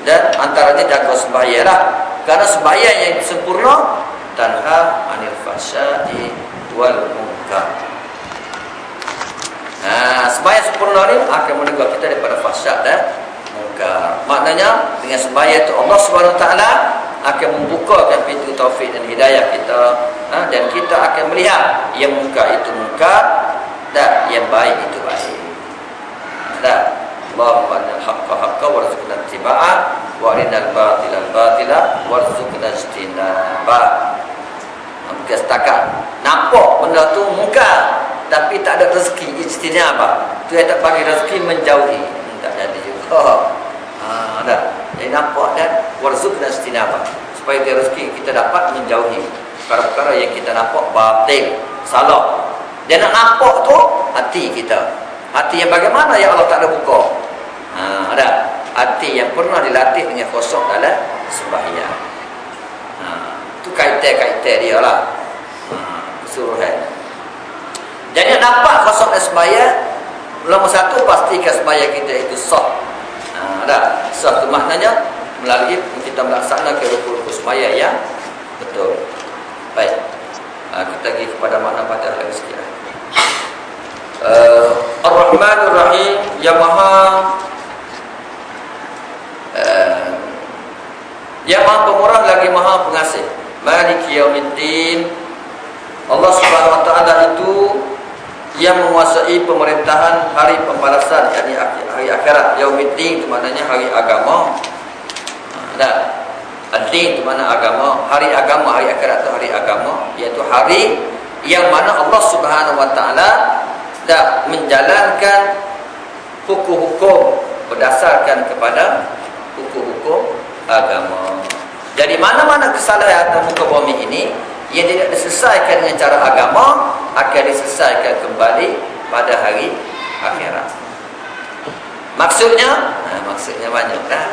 Dan antaranya jaga sembahyang lah. Karena sembahyang yang sempurna tanha anil fahsya'i wal munkar. Sembahyang sempurna ni akan menegur kita daripada fahsyak dan munkar. Maknanya dengan sembahyang itu Allah Subhanahu Wa Taala akan membukakan pintu taufik dan hidayah kita, dan kita akan melihat yang munkar itu munkar dan yang baik itu baik. Allahumma arinal haqqa haqqa warzuqna ittiba'ah wa arinal batila batila warzuqna ijtinabah. Mungkin setakat nampak benda tu munkar tapi tak ada rezeki ijtinabah. Tu yang tak bagi rezeki menjauhi. Tak jadi juga. Jadi nampak dan warzuqna ijtinabah, supaya dia rezeki kita dapat menjauhi perkara-perkara yang kita nampak batil, salah. Dia nak nampak tu hati kita. Hati yang bagaimana yang Allah tak ada buka. Hati yang pernah dilatih dengan kosong dalam sembahyang. Itu kaitan-kaitan dia lah. Keseluruhan. Jadi nak dapat kosong dalam sembahyang, nombor satu, pastikan sembahyang kita itu sah. Sah itu maknanya melalui kita melaksanakan rukun-rukun sembahyang yang betul. Baik. Kita pergi kepada makna pada lagi sikit. Ar-Rahmanur Rahim, yang maha pemurah lagi maha pengasih. Maliki Yaumiddin. Allah Subhanahu Wa Taala itu yang menguasai pemerintahan hari pembalasan, yakni hari akhirat. Yaumiddin itu maknanya hari agama. Ad-din itu makna agama. Hari agama, hari akhirat itu hari agama, iaitu hari yang mana Allah Subhanahu Wa Taala dah menjalankan hukum-hukum berdasarkan kepada hukum-hukum agama. Jadi mana-mana kesalahan atas muka bumi ini yang tidak diselesaikan dengan cara agama akan diselesaikan kembali pada hari akhirat. Maksudnya banyak dah.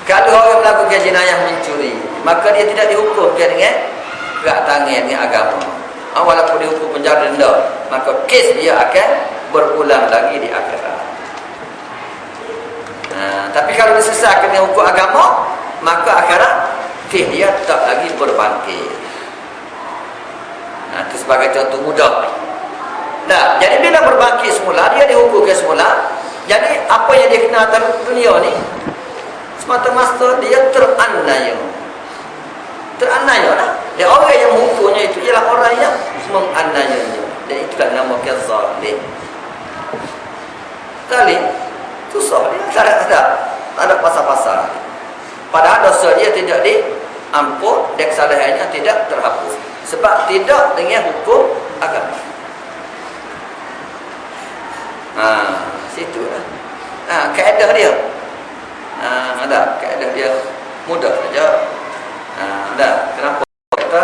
Kalau orang melakukan jenayah mencuri, maka dia tidak dihukumkan dengan gerak tangan dengan agama. Walaupun dihukum penjara denda, maka kes dia akan berulang lagi di akhirat. Tapi kalau diselesaikan dengan hukum agama, maka akhirat kes dia tak lagi berbangkit. Itu sebagai contoh mudah. Jadi bila berbangkit semula, dia dihukumkan semula. Jadi apa yang dia kena atas dunia ni, semata-mata dia teraniaya lah. Dan orang yang menghukumnya itu ialah orang yang menganiayanya. Dan itulah nama zalim. Zalim susah dia, tak ada pasal-pasal. Padahal dosa dia tidak diampun dan kesalahannya tidak terhapus, sebab tidak dengan hukum agama. Situ lah. Kaedah dia. Kaedah dia mudah saja. Kenapa kata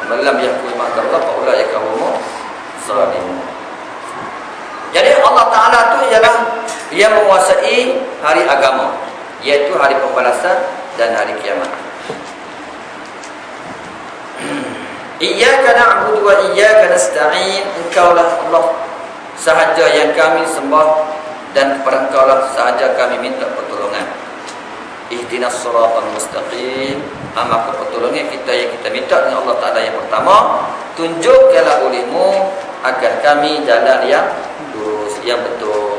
malam yahkum Allah fa ulaika humuz zalimun. Jadi Allah Taala tu ialah yang menguasai hari agama, iaitu hari pembalasan dan hari kiamat. Iyyaka na'budu wa iyyaka nasta'in. Engkaulah Allah sahaja yang kami sembah dan kepada Engkaulah sahaja kami minta pertolongan. Ihdinas siratal mustaqim. Maka pertolongan kita yang kita minta dengan Allah Ta'ala yang pertama, tunjukkanlah olehmu agar kami jalan yang lurus, yang betul.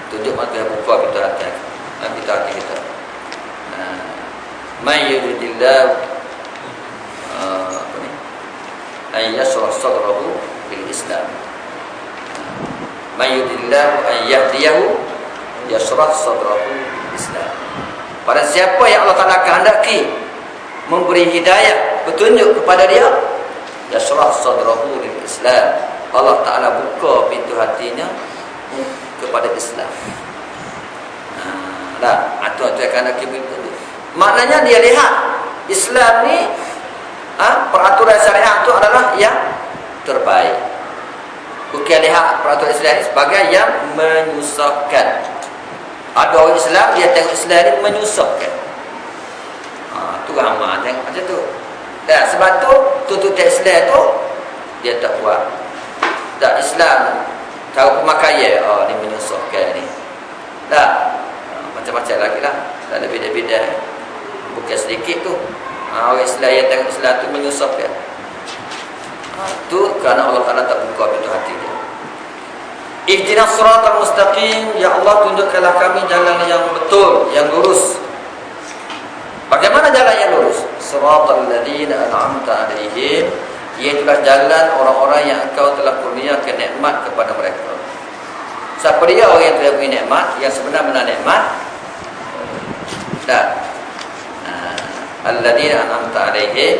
Tunjuk maka buka pintu hati kita. May yuridillahu an yashrah sadrahu bil Islam. May yuridillahu an yahdiyahu yashrah sadrahu bil Islam. Pada siapa yang Allah Ta'ala kehendaki memberi hidayah, petunjuk kepada dia, yashrah sadrahu bil Islam, Allah Ta'ala buka pintu hatinya kepada Islam. Itu akan ada pintu. Maknanya dia lihat Islam ni, peraturan syariat itu adalah yang terbaik. Bukan lihat peraturan Islam ini sebagai yang menyusahkan. Ada orang Islam, dia tengok Islam ni menyusahkan. Tu ramai tengok macam tu. Sebab tu tutup Islam tu dia tak buat. Islam tahu pemakaian, ni menyusahkan ni. Orang Islam yang tengok Islam tu menyusap dia. Tu kerana Allah Ta'ala tak buka pintu hati dia. Ihdinas siratal mustaqim, ya Allah tunjukkanlah kami jalan yang betul, yang lurus. Bagaimana jalan yang lurus? Siratal ladzina an'amta 'alaihim, iaitulah jalan orang-orang yang Engkau telah kurniakan nikmat kepada mereka. Siapa dia orang yang telah beri nikmat, yang sebenar-benar nikmat? Dan alladzina an'amta 'alaihim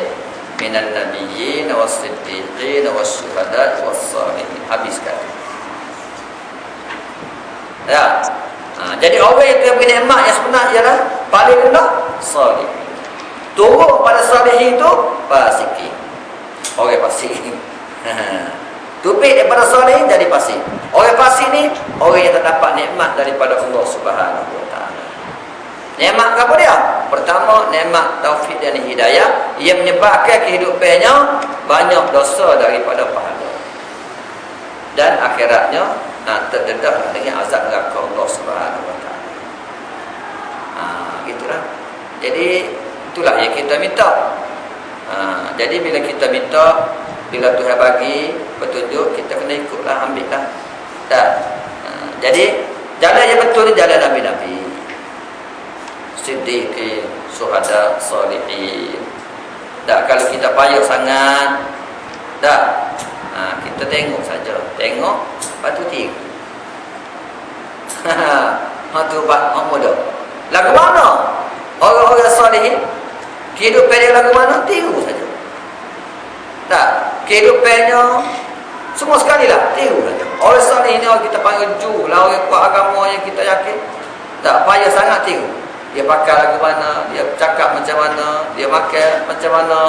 minan nabiyyin was-siddiqin was-syuhada was-shalihin. Habiskan. Ya. Jadi orang yang telah beri nikmat yang sebenar ialah paling rendah salih. Turun pada salih itu fasikin. Orang fasik. Tupik daripada salih jadi fasik. Orang fasik ni orang yang tak dapat nikmat daripada Allah Subhanahu Wa Taala. Nikmat apa dia? Pertama, nikmat taufik dan hidayah yang menyebabkan kehidupannya banyak dosa daripada pahala. Dan akhiratnya terdedah dengan azab neraka Allah Subhanahu Wa Taala. Gitulah. Jadi itulah yang kita minta. Jadi bila kita minta, bila Tuhan bagi petunjuk, kita kena ikutlah, ambillah. Jadi jalan yang betul ni jalan Nabi-Nabi, siddiqin, syuhada, salihin. Kalau kita payah sangat, kita tengok saja. Tengok, lepas tu tiru. Tu mudah. Lagu mana? Orang-orang salihin, kehidupan dia lagu mana? Tiru saja. Kehidupannya semua sekali lah, tiru saja. Orang salihin ni orang kita panggil lah, orang kuat agama yang kita yakin. Tak payah sangat tiru. Dia pakai lagu mana, dia cakap macam mana, dia makan macam mana,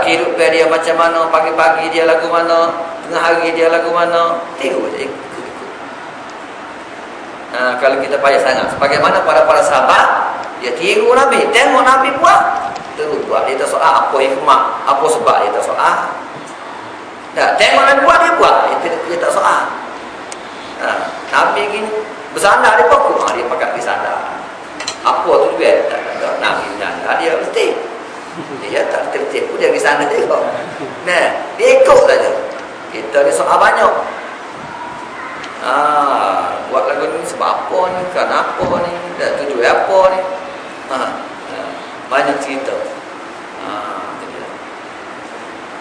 kehidupan dia macam mana, pagi-pagi dia lagu mana, tengah hari dia lagu mana, tiru saja. Kalau kita payah sangat, sebagaimana para sahabat, dia tiru Nabi, tengok Nabi buat, terus buat. Dia tak soal apa hikmah, apa sebab dia tak soal. Tengok Nabi buat, dia buat, dia tak soal. Nabi gini bersandar, dia pokok, dia pakai bersandar. Apa tu dia tak ada Nabi bersandar, dia mesti dia tak tertipu, dia bersandar tengok. Dia ikut saja. Kita ni soal banyak. Buat lagu ni sebab apa ni, kenapa ni, dan tujuan apa ni, banyak cerita.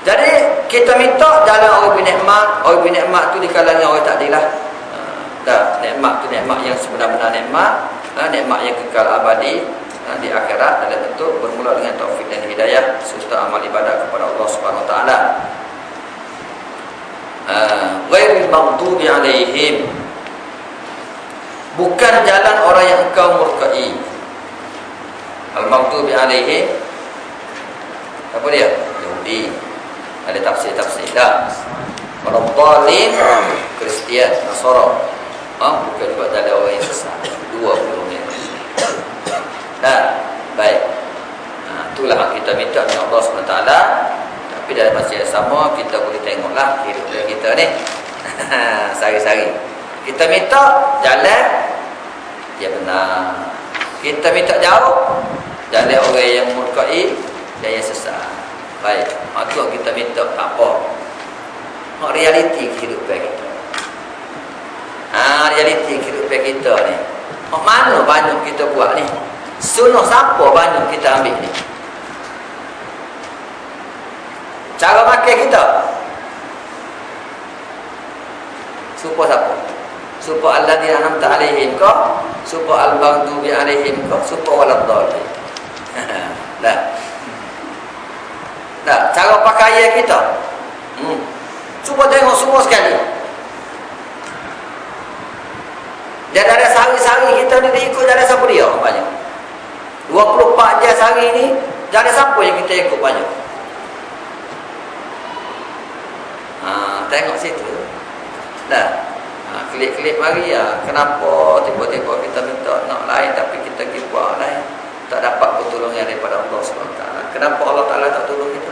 Jadi kita minta jalan orang bernikmat. Orang bernikmat tu di kalangan orang tak adilah. Nikmat tu nikmat yang sebenar-benar nikmat, nikmat yang kekal abadi di akhirat, dalam bentuk bermula dengan taufik dan hidayah serta amal ibadah kepada Allah Subhanahu Wa Taala. Ghairil maghdubi alaihim, bukan jalan orang yang engkau murkai. Al-maghdubi alaihim apa dia? Yahudi. Ada tafsir-tafsir dah. Orang zalim, Kristian, Nasara. Bukan juga jalan orang yang sesat. Dua puluhnya. Baik. Itulah kita minta dengan Allah SWT. Tapi dalam masa yang sama, kita boleh tengoklah kehidupan kita ni. Sehari-hari kita minta jalan dia benar. Kita minta jauh jalan orang yang murkai dan yang sesat. Baik, itu kita minta tak apa. Realiti kehidupan kita. Realiti kehidupan kita ni. Mana banyak kita buat ni? Sunnah siapa banyak kita ambil ni? Cara makan kita supaya siapa? Supaya alladzina an'amta 'alaihim ka, supaya al-maghdubi 'alaihim ka, supaya waladdallin. Cara pakaian kita. Cuba tengok semua sekali. Dan ada sehari-hari kita ni ikut jalan siapa dia banyak. 24 jam sehari ni jalan siapa yang kita ikut banyak. Tengok situ. Klik-klik mari kenapa tiba-tiba kita minta nak lain tapi kita pergi buat lain, tak dapat pertolongan daripada Allah SWT. Kenapa Allah Ta'ala tak tolong kita?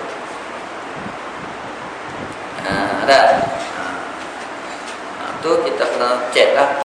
Tu kita kena cek lah.